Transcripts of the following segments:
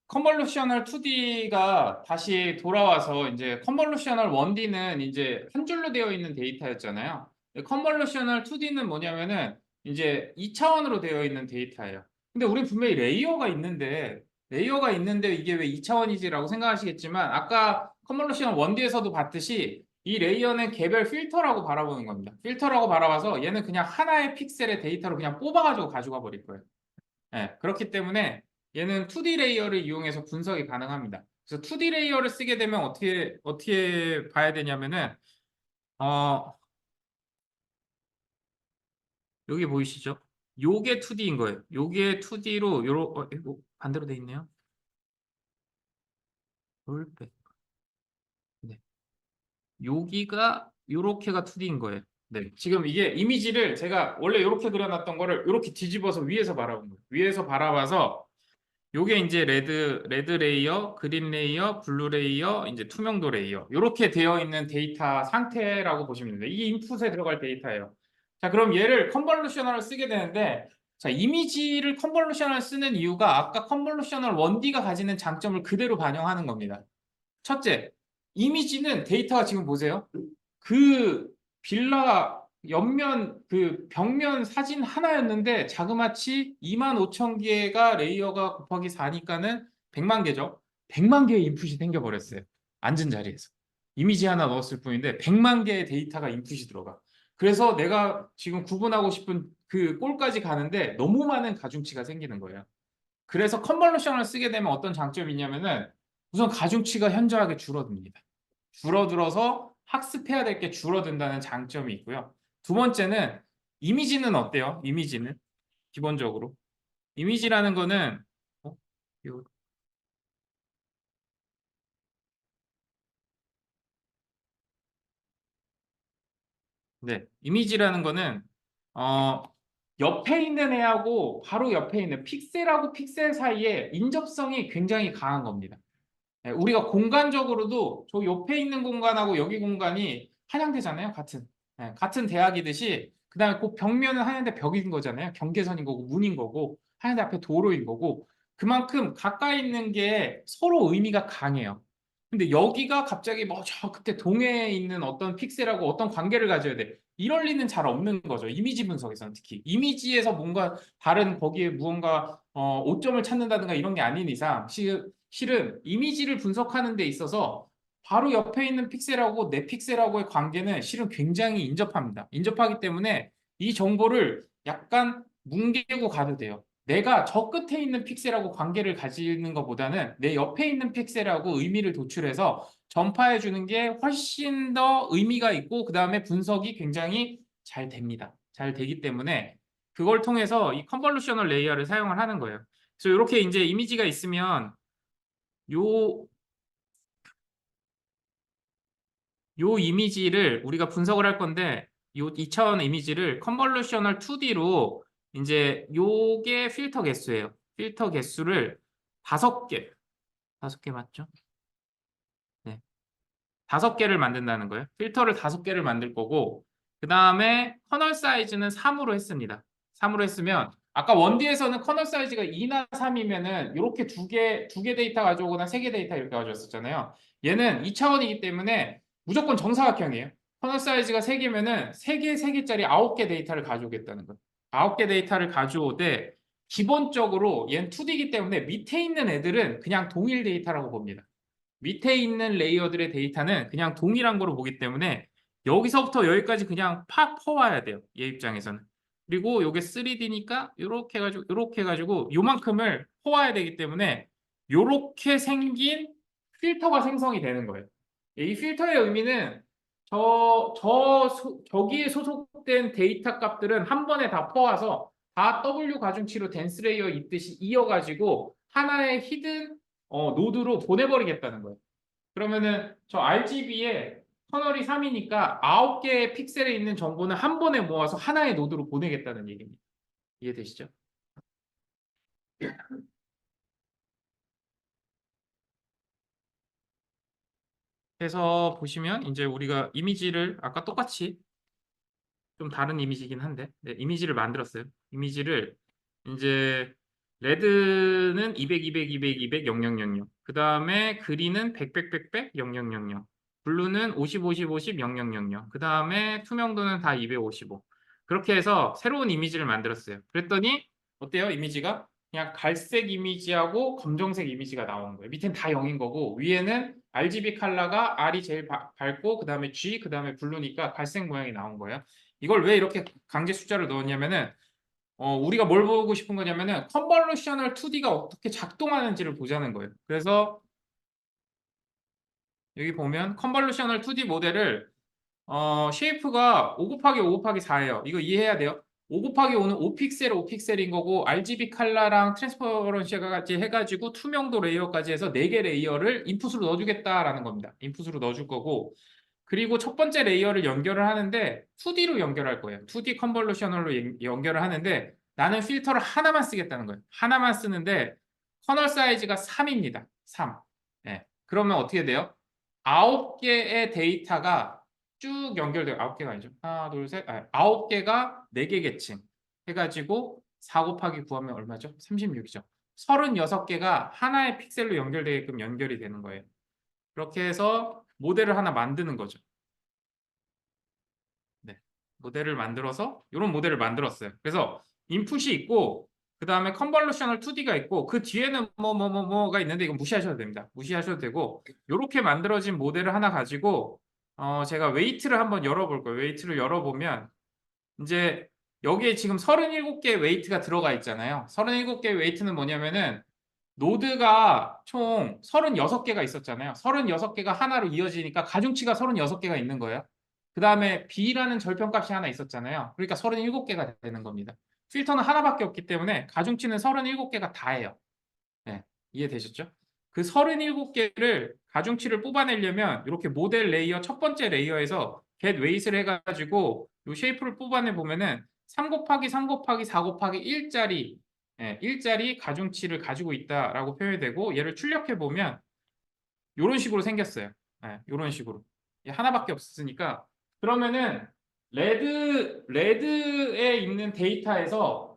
컨볼루셔널 2D가 다시 돌아와서 이제 컨볼루셔널 1D는 이제 한 줄로 되어 있는 데이터였잖아요. 컨볼루셔널 2D는 뭐냐면은 이제 2차원으로 되어 있는 데이터예요. 근데 우리 분명히 레이어가 있는데 이게 왜 2차원이지라고 생각하시겠지만 아까 컨볼루셔널 1D에서도 봤듯이 이 레이어는 개별 필터라고 바라보는 겁니다. 필터라고 바라봐서 얘는 그냥 하나의 픽셀의 데이터로 그냥 뽑아가지고 가져가 버릴 거예요. 네, 그렇기 때문에 얘는 2D 레이어를 이용해서 분석이 가능합니다. 그래서 2D 레이어를 쓰게 되면 어떻게 봐야 되냐면은 어 여기 보이시죠? 요게 2D인 거예요. 요게 2D로 이거 반대로 돼 있네요. 롤백. 네. 여기가 요렇게가 2D인 거예요. 네. 지금 이게 이미지를 제가 원래 이렇게 그려놨던 거를 이렇게 뒤집어서 위에서 바라본 거예요. 위에서 바라봐서 요게 이제 레드 레이어, 그린 레이어, 블루 레이어, 이제 투명도 레이어 이렇게 되어 있는 데이터 상태라고 보시면 됩니다. 이 인풋에 들어갈 데이터예요. 자, 그럼 얘를 컨볼루셔널을 쓰게 되는데 자, 이미지를 컨볼루셔널 쓰는 이유가 아까 컨볼루셔널 1D가 가지는 장점을 그대로 반영하는 겁니다. 첫째, 이미지는 데이터가 지금 보세요. 그 빌라 옆면 그 벽면 사진 하나였는데 자그마치 25,000개가 레이어가 곱하기 4니까는 100만 개죠. 100만 개의 인풋이 생겨버렸어요. 앉은 자리에서. 이미지 하나 넣었을 뿐인데 100만 개의 데이터가 인풋이 들어가. 그래서 내가 지금 구분하고 싶은 그 꼴까지 가는데 너무 많은 가중치가 생기는 거예요. 그래서 컨볼루션을 쓰게 되면 어떤 장점이 있냐면은 우선 가중치가 현저하게 줄어듭니다. 줄어들어서 학습해야 될 게 줄어든다는 장점이 있고요. 두 번째는 이미지는 어때요? 이미지는 기본적으로 이미지라는 거는 어? 요- 네, 이미지라는 거는 어, 옆에 있는 애하고 바로 옆에 있는 픽셀하고 픽셀 사이에 인접성이 굉장히 강한 겁니다. 네, 우리가 공간적으로도 저 옆에 있는 공간하고 여기 공간이 한양대잖아요. 같은 대학이듯이 그다음에 그 벽면은 한양대 벽인 거잖아요. 경계선인 거고 문인 거고 한양대 앞에 도로인 거고 그만큼 가까이 있는 게 서로 의미가 강해요. 근데 여기가 갑자기 뭐 저 그때 동해에 있는 어떤 픽셀하고 어떤 관계를 가져야 돼. 이럴 리는 잘 없는 거죠. 이미지 분석에서는 특히. 이미지에서 뭔가 다른 거기에 무언가 오점을 찾는다든가 이런 게 아닌 이상 실은 이미지를 분석하는 데 있어서 바로 옆에 있는 픽셀하고 내 픽셀하고의 관계는 실은 굉장히 인접합니다. 인접하기 때문에 이 정보를 약간 뭉개고 가도 돼요. 내가 저 끝에 있는 픽셀하고 관계를 가지는 것보다는 내 옆에 있는 픽셀하고 의미를 도출해서 전파해 주는 게 훨씬 더 의미가 있고 그 다음에 분석이 굉장히 잘 됩니다. 잘 되기 때문에 그걸 통해서 이 컨볼루셔널 레이어를 사용을 하는 거예요. 그래서 이렇게 이제 이미지가 있으면 요, 요 이미지를 우리가 분석을 할 건데 요 2차원 이미지를 컨볼루셔널 2D로 이제 요게 필터 개수예요. 필터 개수를 5개, 5개 맞죠? 네. 5개를 만든다는 거예요. 필터를 5개를 만들 거고 그 다음에 커널 사이즈는 3으로 했습니다. 3으로 했으면 아까 원디에서는 커널 사이즈가 2나 3이면은 이렇게 두 개 데이터 가져오거나 3개 데이터 이렇게 가져왔었잖아요. 얘는 2차원이기 때문에 무조건 정사각형이에요. 커널 사이즈가 3개면은 3개, 3개짜리 9개 데이터를 가져오겠다는 거예요. 9개 데이터를 가져오되 기본적으로 얘는 2D이기 때문에 밑에 있는 애들은 그냥 동일 데이터라고 봅니다. 밑에 있는 레이어들의 데이터는 그냥 동일한 거로 보기 때문에 여기서부터 여기까지 그냥 팍 퍼와야 돼요. 얘 입장에서는. 그리고 요게 3D니까 이렇게 해가지고 요만큼을 퍼와야 되기 때문에 요렇게 생긴 필터가 생성이 되는 거예요. 이 필터의 의미는 저기에 소속된 데이터 값들은 한 번에 다 퍼와서 다 W 가중치로 덴스 레이어 있듯이 이어가지고 하나의 히든 노드로 보내버리겠다는 거예요. 그러면은 저 RGB에 커널이 3이니까 9개의 픽셀에 있는 정보는 한 번에 모아서 하나의 노드로 보내겠다는 얘기입니다. 이해되시죠? 그래서 보시면 이제 우리가 이미지를 아까 똑같이 좀 다른 이미지이긴 한데 네, 이미지를 만들었어요. 이미지를 이제 레드는 200, 200, 200, 200, 0000. 그 다음에 그린은 100, 100, 100, 100, 0000. 블루는 50, 50, 50, 0000. 그 다음에 투명도는 다 255. 그렇게 해서 새로운 이미지를 만들었어요. 그랬더니 어때요? 이미지가? 그냥 갈색 이미지하고 검정색 이미지가 나오는 거예요. 밑엔 다 0인 거고 위에는 RGB 컬러가 R이 제일 밝고 그 다음에 G, 그 다음에 블루니까 갈색 모양이 나온 거예요. 이걸 왜 이렇게 강제 숫자를 넣었냐면은 우리가 뭘 보고 싶은 거냐면은 컨볼루셔널 2D가 어떻게 작동하는지를 보자는 거예요. 그래서 여기 보면 컨볼루셔널 2D 모델을 쉐이프가 5 곱하기 5 곱하기 4예요. 이거 이해해야 돼요. 5 곱하기 5는 5픽셀 5픽셀인 거고 RGB 컬러랑 트랜스퍼런시까지 해가지고 투명도 레이어까지 해서 4개 레이어를 인풋으로 넣어주겠다라는 겁니다. 인풋으로 넣어줄 거고 그리고 첫 번째 레이어를 연결을 하는데 2D로 연결할 거예요. 2D 컨볼루셔널로 연결을 하는데 나는 필터를 하나만 쓰겠다는 거예요. 하나만 쓰는데 커널 사이즈가 3입니다. 3. 네. 그러면 어떻게 돼요? 9개의 데이터가 쭉 연결돼요. 9개가 아니죠. 하나, 둘, 셋. 9개가 4개 계층 해가지고 4 곱하기 9 하면 얼마죠? 36이죠. 36개가 하나의 픽셀로 연결되게끔 연결이 되는 거예요. 그렇게 해서 모델을 하나 만드는 거죠. 네. 모델을 만들어서 이런 모델을 만들었어요. 그래서 인풋이 있고 그 다음에 컨볼루셔널 2D가 있고 그 뒤에는 뭐가 있는데 이건 무시하셔도 됩니다. 무시하셔도 되고 이렇게 만들어진 모델을 하나 가지고 제가 웨이트를 한번 열어볼 거예요. 웨이트를 열어보면 이제 여기에 지금 37개 웨이트가 들어가 있잖아요. 37개 웨이트는 뭐냐면은 노드가 총 36개가 있었잖아요. 36개가 하나로 이어지니까 가중치가 36개가 있는 거예요. 그 다음에 B라는 절편값이 하나 있었잖아요. 그러니까 37개가 되는 겁니다. 필터는 하나밖에 없기 때문에 가중치는 37개가 다예요. 네, 이해되셨죠? 그 37개를 가중치를 뽑아내려면 이렇게 모델 레이어 첫 번째 레이어에서 get weight을 해가지고 이 쉐이프를 뽑아내 보면은 3 곱하기 3 곱하기 4 곱하기 1짜리 1짜리 가중치를 가지고 있다라고 표현이 되고 얘를 출력해 보면 이런 식으로 생겼어요. 이런 식으로 하나밖에 없으니까 그러면은 레드에 있는 데이터에서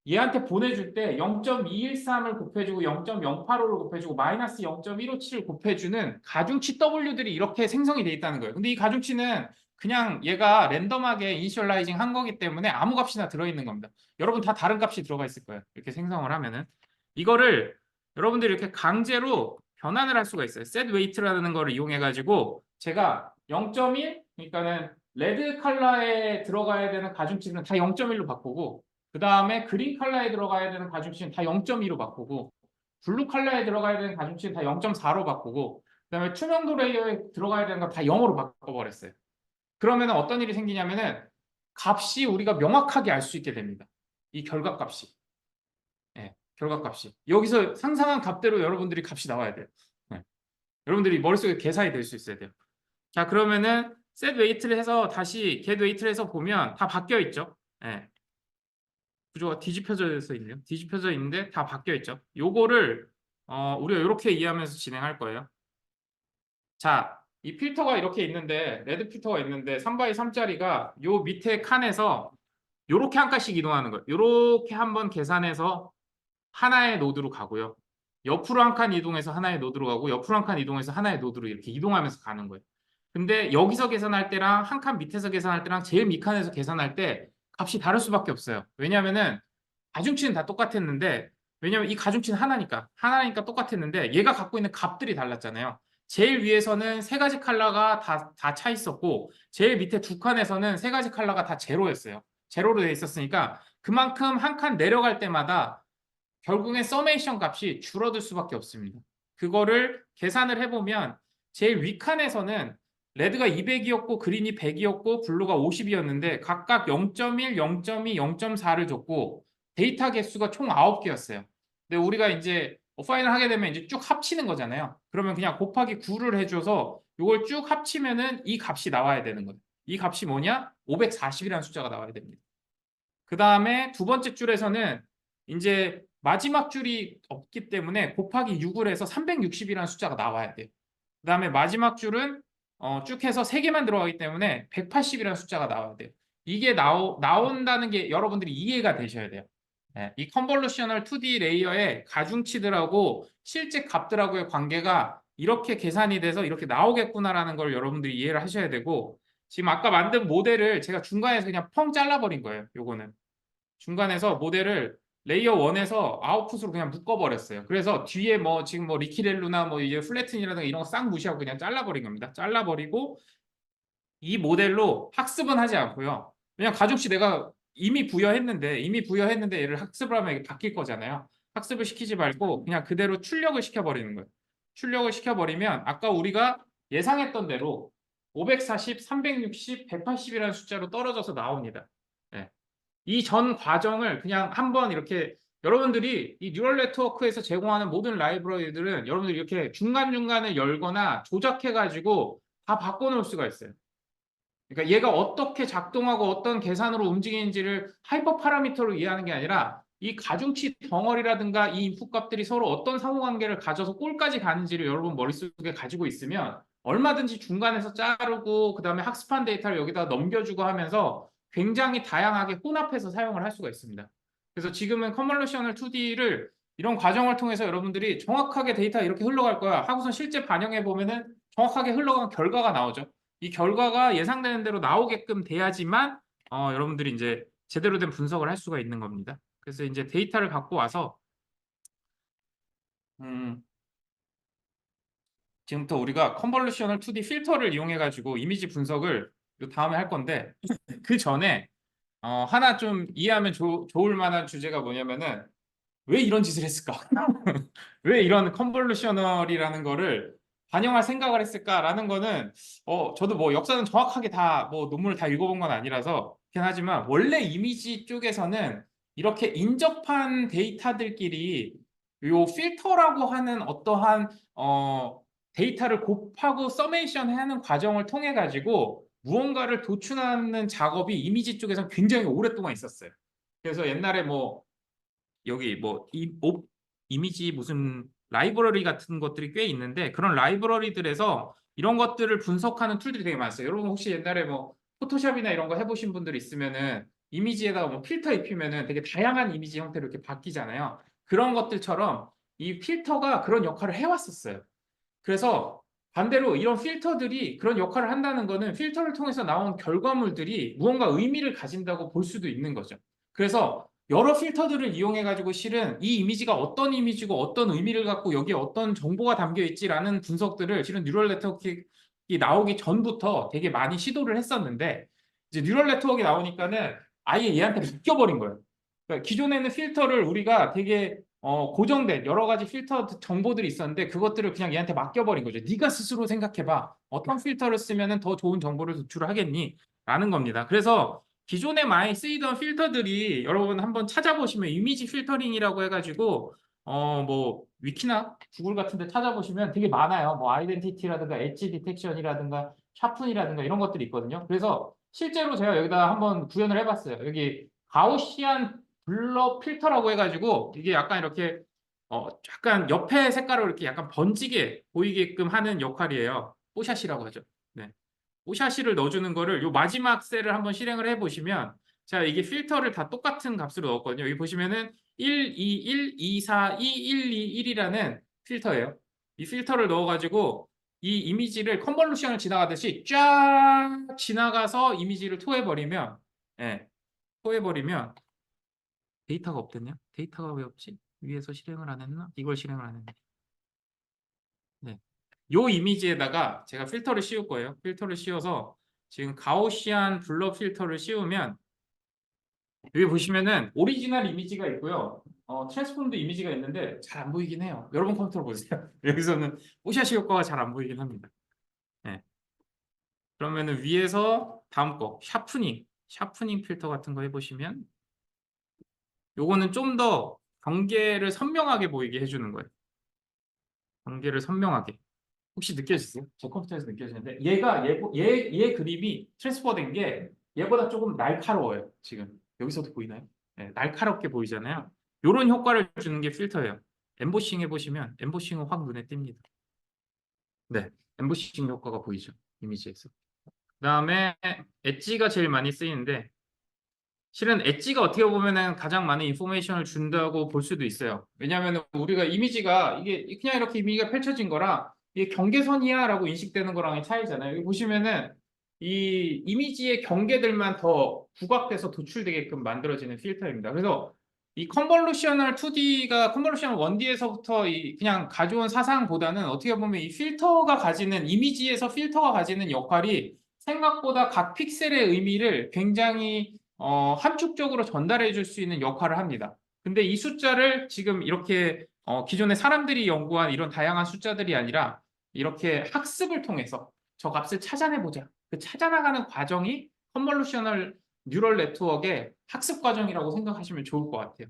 얘한테 보내줄 때 0.213을 곱해주고 0.085를 곱해주고 마이너스 0.157을 곱해주는 가중치 W들이 이렇게 생성이 돼 있다는 거예요. 근데 이 가중치는 그냥 얘가 랜덤하게 이니셜라이징 한 거기 때문에 아무 값이나 들어있는 겁니다. 여러분 다 다른 값이 들어가 있을 거예요. 이렇게 생성을 하면은 이거를 여러분들이 이렇게 강제로 변환을 할 수가 있어요. set weight라는 거를 이용해 가지고 제가 0.1 그러니까는 레드 컬러에 들어가야 되는 가중치는 다 0.1로 바꾸고 그 다음에 그린 컬러에 들어가야 되는 가중치는 다 0.2로 바꾸고 블루 컬러에 들어가야 되는 가중치는 다 0.4로 바꾸고 그 다음에 투명도 레이어에 들어가야 되는 거 다 0으로 바꿔버렸어요. 그러면 어떤 일이 생기냐면은 값이 우리가 명확하게 알 수 있게 됩니다. 이 결과값이. 결과값이. 여기서 상상한 값대로 여러분들이 값이 나와야 돼요. 여러분들이 머릿속에 계산이 될 수 있어야 돼요. 자, 그러면은 set weight를 해서 다시 get weight를 해서 보면 다 바뀌어 있죠. 구조가 뒤집혀져 있네요. 뒤집혀져 있는데 다 바뀌어 있죠. 요거를 우리가 이렇게 이해하면서 진행할 거예요. 자, 이 필터가 이렇게 있는데 레드 필터가 있는데 3x3짜리가 요 밑에 칸에서 요렇게 한 칸씩 이동하는 거예요. 요렇게 한번 계산해서 하나의 노드로 가고요. 옆으로 한 칸 이동해서 하나의 노드로 가고 옆으로 한 칸 이동해서 하나의 노드로 이렇게 이동하면서 가는 거예요. 근데 여기서 계산할 때랑 한 칸 밑에서 계산할 때랑 제일 밑칸에서 계산할 때 값이 다를 수밖에 없어요. 왜냐하면은 가중치는 다 똑같았는데 왜냐면 이 가중치는 하나니까 똑같았는데 얘가 갖고 있는 값들이 달랐잖아요. 제일 위에서는 세 가지 컬러가 다 차 있었고 제일 밑에 두 칸에서는 세 가지 컬러가 다 제로였어요. 제로로 돼 있었으니까 그만큼 한 칸 내려갈 때마다 결국엔 서메이션 값이 줄어들 수밖에 없습니다. 그거를 계산을 해보면 제일 윗칸에서는 레드가 200이었고 그린이 100이었고 블루가 50이었는데 각각 0.1, 0.2, 0.4를 줬고 데이터 개수가 총 9개였어요. 근데 우리가 이제 파인을 하게 되면 이제 쭉 합치는 거잖아요. 그러면 그냥 곱하기 9를 해줘서 이걸 쭉 합치면은 이 값이 나와야 되는 거예요. 이 값이 뭐냐? 540이라는 숫자가 나와야 됩니다. 그 다음에 두 번째 줄에서는 이제 마지막 줄이 없기 때문에 곱하기 6을 해서 360이라는 숫자가 나와야 돼요. 그 다음에 마지막 줄은 쭉 해서 3개만 들어가기 때문에 180이라는 숫자가 나와야 돼요. 이게 나온다는 게 여러분들이 이해가 되셔야 돼요. 네, 이 컨볼루셔널 2D 레이어의 가중치들하고 실제 값들하고의 관계가 이렇게 계산이 돼서 이렇게 나오겠구나라는 걸 여러분들이 이해를 하셔야 되고, 지금 아까 만든 모델을 제가 중간에서 그냥 펑 잘라버린 거예요. 요거는 중간에서 모델을 레이어 1에서 아웃풋으로 그냥 묶어버렸어요. 그래서 뒤에 뭐 지금 뭐 리키렐루나 뭐 이제 플래튼이라든가 이런 거 싹 무시하고 그냥 잘라버린 겁니다. 잘라버리고 이 모델로 학습은 하지 않고요. 그냥 가중치 내가 이미 부여했는데 얘를 학습을 하면 이게 바뀔 거잖아요. 학습을 시키지 말고 그냥 그대로 출력을 시켜버리는 거예요. 출력을 시켜버리면 아까 우리가 예상했던 대로 540, 360, 180이라는 숫자로 떨어져서 나옵니다. 네. 이 전 과정을 그냥 한번 이렇게 여러분들이 이 뉴럴 네트워크에서 제공하는 모든 라이브러리들은 여러분들이 이렇게 중간중간에 열거나 조작해가지고 다 바꿔놓을 수가 있어요. 그러니까 얘가 어떻게 작동하고 어떤 계산으로 움직이는지를 하이퍼 파라미터로 이해하는 게 아니라 이 가중치 덩어리라든가 이 인풋 값들이 서로 어떤 상호관계를 가져서 꼴까지 가는지를 여러분 머릿속에 가지고 있으면 얼마든지 중간에서 자르고 그다음에 학습한 데이터를 여기다 넘겨주고 하면서 굉장히 다양하게 혼합해서 사용을 할 수가 있습니다. 그래서 지금은 컨볼루셔널 2D를 이런 과정을 통해서 여러분들이 정확하게 데이터가 이렇게 흘러갈 거야 하고서 실제 반영해 보면은 정확하게 흘러간 결과가 나오죠. 이 결과가 예상되는 대로 나오게끔 돼야지만 여러분들이 이제 제대로 된 분석을 할 수가 있는 겁니다. 그래서 이제 데이터를 갖고 와서 음, 지금부터 우리가 컨볼루셔널 2D 필터를 이용해 가지고 이미지 분석을 다음에 할 건데 그 전에 하나 좀 이해하면 좋을 만한 주제가 뭐냐면은 왜 이런 짓을 했을까? 왜 이런 컨볼루셔널이라는 거를 반영할 생각을 했을까라는 거는 저도 뭐 역사는 정확하게 다 뭐 논문을 다 읽어본 건 아니라서 그긴 하지만 원래 이미지 쪽에서는 이렇게 인접한 데이터들끼리 요 필터라고 하는 어떠한 데이터를 곱하고 서메이션 하는 과정을 통해 가지고 무언가를 도출하는 작업이 이미지 쪽에서 굉장히 오랫동안 있었어요. 그래서 옛날에 뭐 여기 뭐 이미지 무슨 라이브러리 같은 것들이 꽤 있는데 그런 라이브러리들에서 이런 것들을 분석하는 툴들이 되게 많았어요. 여러분 혹시 옛날에 뭐 포토샵이나 이런 거 해보신 분들 있으면은 이미지에다가 뭐 필터 입히면은 되게 다양한 이미지 형태로 이렇게 바뀌잖아요. 그런 것들처럼 이 필터가 그런 역할을 해왔었어요. 그래서 반대로 이런 필터들이 그런 역할을 한다는 거는 필터를 통해서 나온 결과물들이 무언가 의미를 가진다고 볼 수도 있는 거죠. 그래서 여러 필터들을 이용해 가지고 실은 이 이미지가 어떤 이미지고 어떤 의미를 갖고 여기에 어떤 정보가 담겨 있지라는 분석들을 실은 뉴럴 네트워크가 나오기 전부터 되게 많이 시도를 했었는데 이제 뉴럴 네트워크가 나오니까는 아예 얘한테 묶여버린 거예요. 그러니까 기존에는 필터를 우리가 되게 고정된 여러 가지 필터 정보들이 있었는데 그것들을 그냥 얘한테 맡겨버린 거죠. 네가 스스로 생각해봐. 어떤 필터를 쓰면 더 좋은 정보를 도출하겠니? 라는 겁니다. 그래서 기존에 많이 쓰이던 필터들이 여러분 한번 찾아보시면 이미지 필터링이라고 해가지고 뭐 위키나 구글 같은 데 찾아보시면 되게 많아요. 뭐 아이덴티티라든가 엣지 디텍션이라든가 샤픈이라든가 이런 것들이 있거든요. 그래서 실제로 제가 여기다 한번 구현을 해봤어요. 여기 가우시안 블러 필터라고 해가지고 이게 약간 이렇게 약간 옆에 색깔을 이렇게 약간 번지게 보이게끔 하는 역할이에요. 뽀샤시라고 하죠. 네. 뽀샤시를 넣어주는 거를 요 마지막 셀을 한번 실행을 해보시면 자 이게 필터를 다 똑같은 값으로 넣었거든요. 여기 보시면은 1, 2, 1, 2, 4, 2, 1, 2, 1이라는 필터예요. 이 필터를 넣어가지고 이 이미지를 컨볼루션을 지나가듯이 쫙 지나가서 이미지를 토해버리면 예, 토해버리면 데이터가 없댔냐? 데이터가 왜 없지? 위에서 실행을 안 했나? 이걸 실행을 안 했네. 네. 요 이미지에다가 제가 필터를 씌울 거예요. 필터를 씌워서 지금 가우시안 블러 필터를 씌우면 여기 보시면은 오리지널 이미지가 있고요. 트랜스폼드 이미지가 있는데 잘 안 보이긴 해요. 여러분 컴퓨터로 보세요. 여기서는 오샤시 효과가 잘 안 보이긴 합니다. 네. 그러면은 위에서 다음 거 샤프닝 필터 같은 거 해보시면 요거는 좀 더 경계를 선명하게 보이게 해주는 거예요. 경계를 선명하게. 혹시 느껴지세요? 제 컴퓨터에서 느껴지는데 얘 그림이 트랜스퍼 된 게 얘보다 조금 날카로워요. 지금 여기서도 보이나요? 네, 날카롭게 보이잖아요. 이런 효과를 주는 게 필터예요. 엠보싱 해보시면 엠보싱은 확 눈에 띕니다. 네, 엠보싱 효과가 보이죠. 이미지에서. 그다음에 엣지가 제일 많이 쓰이는데 실은 엣지가 어떻게 보면은 가장 많은 인포메이션을 준다고 볼 수도 있어요. 왜냐하면 우리가 이미지가 이게 그냥 이렇게 이미지가 펼쳐진 거랑 이게 경계선이야라고 인식되는 거랑의 차이잖아요. 여기 보시면은 이 이미지의 경계들만 더 부각돼서 도출되게끔 만들어지는 필터입니다. 그래서 이 컨볼루셔널 2D가 컨볼루셔널 1D에서부터 이 그냥 가져온 사상보다는 어떻게 보면 이 필터가 가지는 이미지에서 필터가 가지는 역할이 생각보다 각 픽셀의 의미를 굉장히 함축적으로 전달해 줄 수 있는 역할을 합니다. 근데 이 숫자를 지금 이렇게 기존의 사람들이 연구한 이런 다양한 숫자들이 아니라 이렇게 학습을 통해서 저 값을 찾아내보자. 그 찾아나가는 과정이 컨볼루셔널 뉴럴 네트워크의 학습 과정이라고 생각하시면 좋을 것 같아요.